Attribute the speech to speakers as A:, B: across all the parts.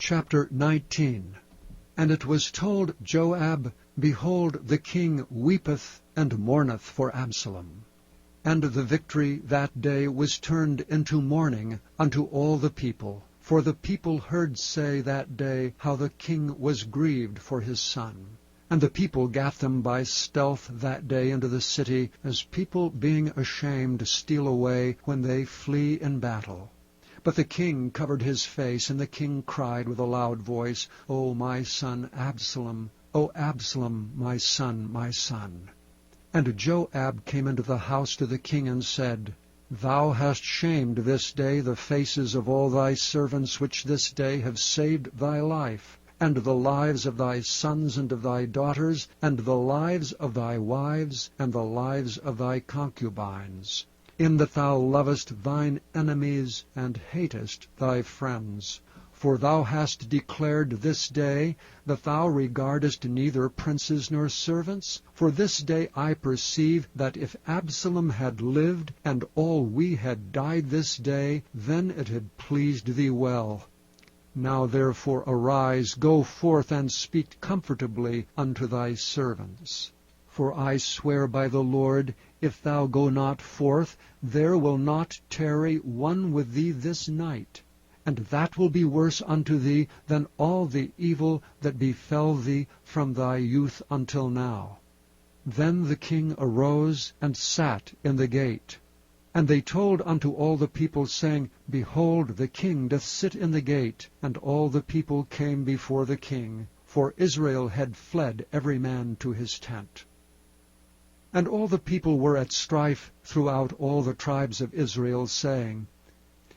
A: Chapter 19. And it was told Joab, Behold, the king weepeth and mourneth for Absalom. And the victory that day was turned into mourning unto all the people. For the people heard say that day how the king was grieved for his son. And the people gat them by stealth that day into the city, as people being ashamed steal away when they flee in battle. But the king covered his face, and the king cried with a loud voice, O my son Absalom, O Absalom, my son, my son. And Joab came into the house to the king, and said, Thou hast shamed this day the faces of all thy servants, which this day have saved thy life, and the lives of thy sons and of thy daughters, and the lives of thy wives, and the lives of thy concubines, in that thou lovest thine enemies, and hatest thy friends. For thou hast declared this day that thou regardest neither princes nor servants. For this day I perceive that if Absalom had lived, and all we had died this day, then it had pleased thee well. Now therefore arise, go forth, and speak comfortably unto thy servants. For I swear by the Lord, if thou go not forth, there will not tarry one with thee this night. And that will be worse unto thee than all the evil that befell thee from thy youth until now. Then the king arose and sat in the gate. And they told unto all the people, saying, Behold, the king doth sit in the gate. And all the people came before the king, for Israel had fled every man to his tent. And all the people were at strife throughout all the tribes of Israel, saying,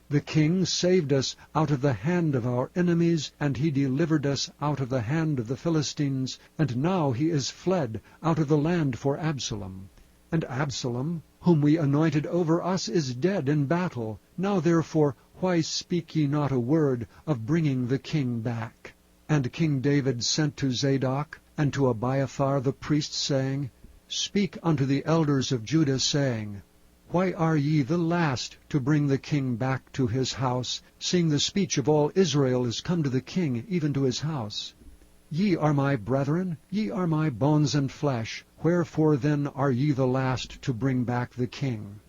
A: The king saved us out of the hand of our enemies, and he delivered us out of the hand of the Philistines, and now he is fled out of the land for Absalom. And Absalom, whom we anointed over us, is dead in battle. Now therefore, why speak ye not a word of bringing the king back? And King David sent to Zadok and to Abiathar the priest, saying, Speak unto the elders of Judah, saying, Why are ye the last to bring the king back to his house, seeing the speech of all Israel is come to the king, even to his house? Ye are my brethren, ye are my bones and flesh. Wherefore then are ye the last to bring back the king?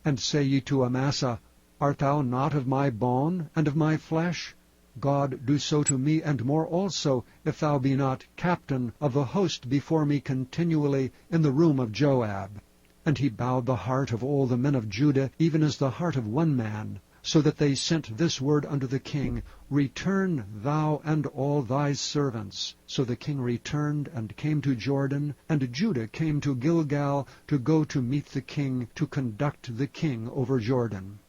A: And say ye to Amasa, Art thou not of my bone and of my flesh? God do so to me, and more also, if thou be not captain of the host before me continually in the room of Joab. And he bowed the heart of all the men of Judah, even as the heart of one man, so that they sent this word unto the king, Return thou and all thy servants. So the king returned and came to Jordan, and Judah came to Gilgal to go to meet the king, to conduct the king over Jordan.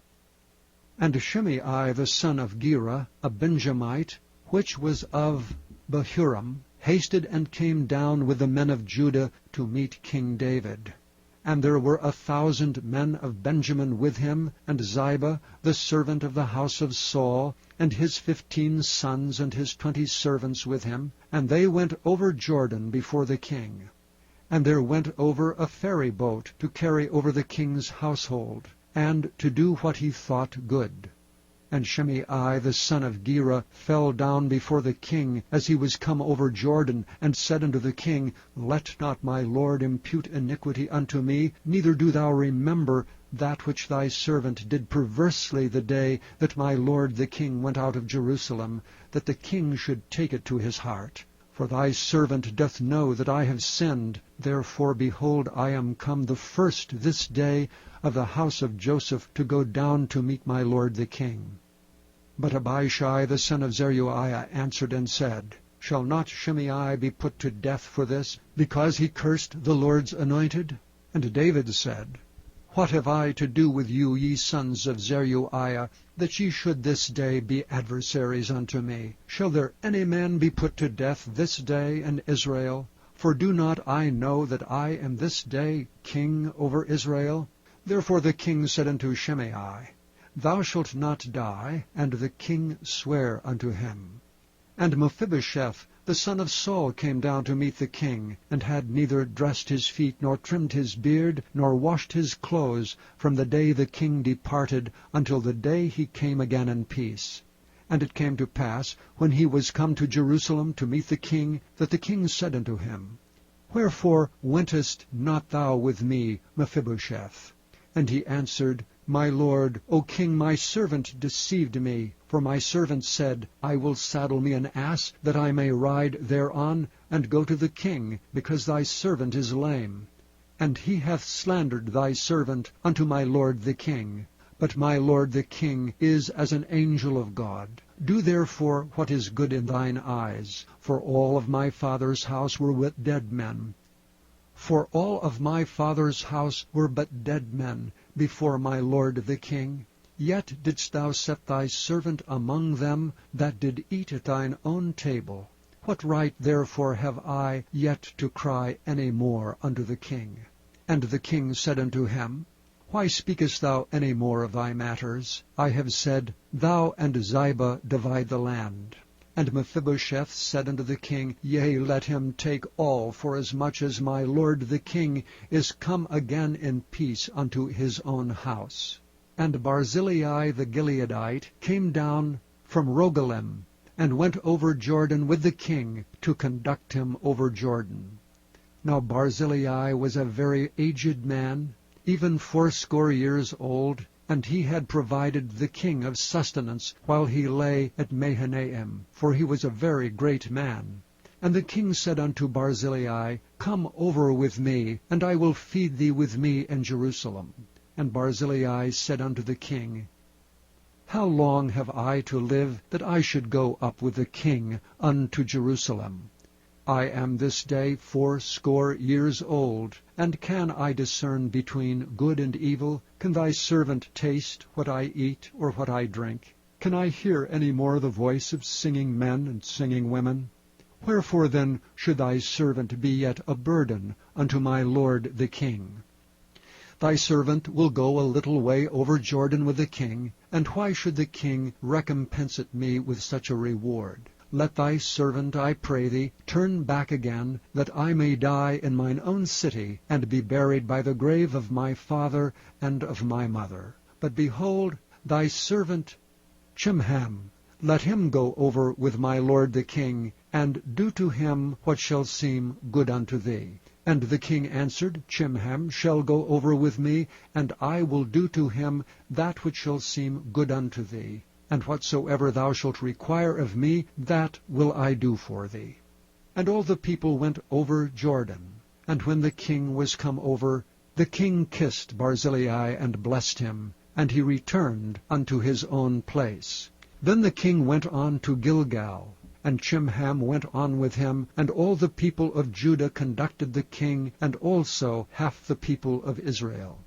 A: And Shimei the son of Gera, a Benjamite, which was of Bahurim, hasted and came down with the men of Judah to meet King David. And there were 1,000 men of Benjamin with him, and Ziba, the servant of the house of Saul, and his 15 sons and his 20 servants with him. And they went over Jordan before the king. And there went over a ferry boat to carry over the king's household, and to do what he thought good. And Shimei the son of Gera fell down before the king as he was come over Jordan, and said unto the king, Let not my lord impute iniquity unto me, neither do thou remember that which thy servant did perversely the day that my lord the king went out of Jerusalem, that the king should take it to his heart. For thy servant doth know that I have sinned. Therefore, behold, I am come the first this day of the house of Joseph to go down to meet my lord the king. But Abishai the son of Zeruiah answered and said, Shall not Shimei be put to death for this, because he cursed the Lord's anointed? And David said, What have I to do with you, ye sons of Zeruiah, that ye should this day be adversaries unto me? Shall there any man be put to death this day in Israel? For do not I know that I am this day king over Israel? Therefore the king said unto Shimei, Thou shalt not die. And the king sware unto him. And Mephibosheth the son of Saul came down to meet the king, and had neither dressed his feet, nor trimmed his beard, nor washed his clothes, from the day the king departed until the day he came again in peace. And it came to pass, when he was come to Jerusalem to meet the king, that the king said unto him, Wherefore wentest not thou with me, Mephibosheth? And he answered, My lord, O king, my servant deceived me. For my servant said, I will saddle me an ass, that I may ride thereon, and go to the king, because thy servant is lame. And he hath slandered thy servant unto my lord the king. But my lord the king is as an angel of God. Do therefore what is good in thine eyes. For all of my father's house were but dead men. For all of my father's house were but dead men before my lord the king. Yet didst thou set thy servant among them that did eat at thine own table. What right therefore have I yet to cry any more unto the king? And the king said unto him, Why speakest thou any more of thy matters? I have said, Thou and Ziba divide the land. And Mephibosheth said unto the king, Yea, let him take all, forasmuch as my lord the king is come again in peace unto his own house. And Barzillai the Gileadite came down from Rogelim, and went over Jordan with the king to conduct him over Jordan. Now Barzillai was a very aged man, even 80 years old, and he had provided the king of sustenance while he lay at Mahanaim, for he was a very great man. And the king said unto Barzillai, Come over with me, and I will feed thee with me in Jerusalem. And Barzillai said unto the king, How long have I to live, that I should go up with the king unto Jerusalem? I am this day 80 years old, and can I discern between good and evil? Can thy servant taste what I eat or what I drink? Can I hear any more the voice of singing men and singing women? Wherefore then should thy servant be yet a burden unto my lord the king? Thy servant will go a little way over Jordan with the king, and why should the king recompense it me with such a reward? Let thy servant, I pray thee, turn back again, that I may die in mine own city, and be buried by the grave of my father and of my mother. But behold, thy servant Chimham, let him go over with my lord the king, and do to him what shall seem good unto thee. And the king answered, Chimham shall go over with me, and I will do to him that which shall seem good unto thee. And whatsoever thou shalt require of me, that will I do for thee. And all the people went over Jordan. And when the king was come over, the king kissed Barzillai and blessed him, and he returned unto his own place. Then the king went on to Gilgal, and Chimham went on with him, and all the people of Judah conducted the king, and also half the people of Israel.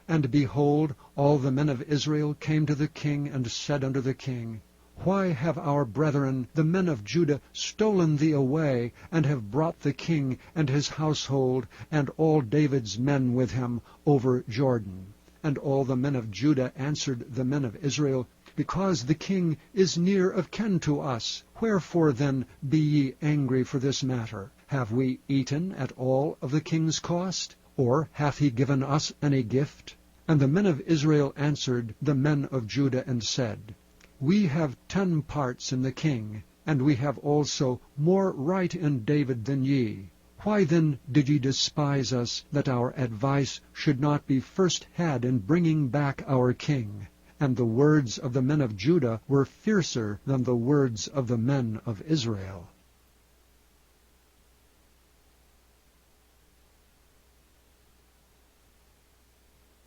A: And behold, all the men of Israel came to the king, and said unto the king, Why have our brethren, the men of Judah, stolen thee away, and have brought the king and his household, and all David's men with him, over Jordan? And all the men of Judah answered the men of Israel, Because the king is near of kin to us. Wherefore then be ye angry for this matter? Have we eaten at all of the king's cost? Or hath he given us any gift? And the men of Israel answered the men of Judah, and said, We have 10 parts in the king, and we have also more right in David than ye. Why then did ye despise us, that our advice should not be first had in bringing back our king? And the words of the men of Judah were fiercer than the words of the men of Israel.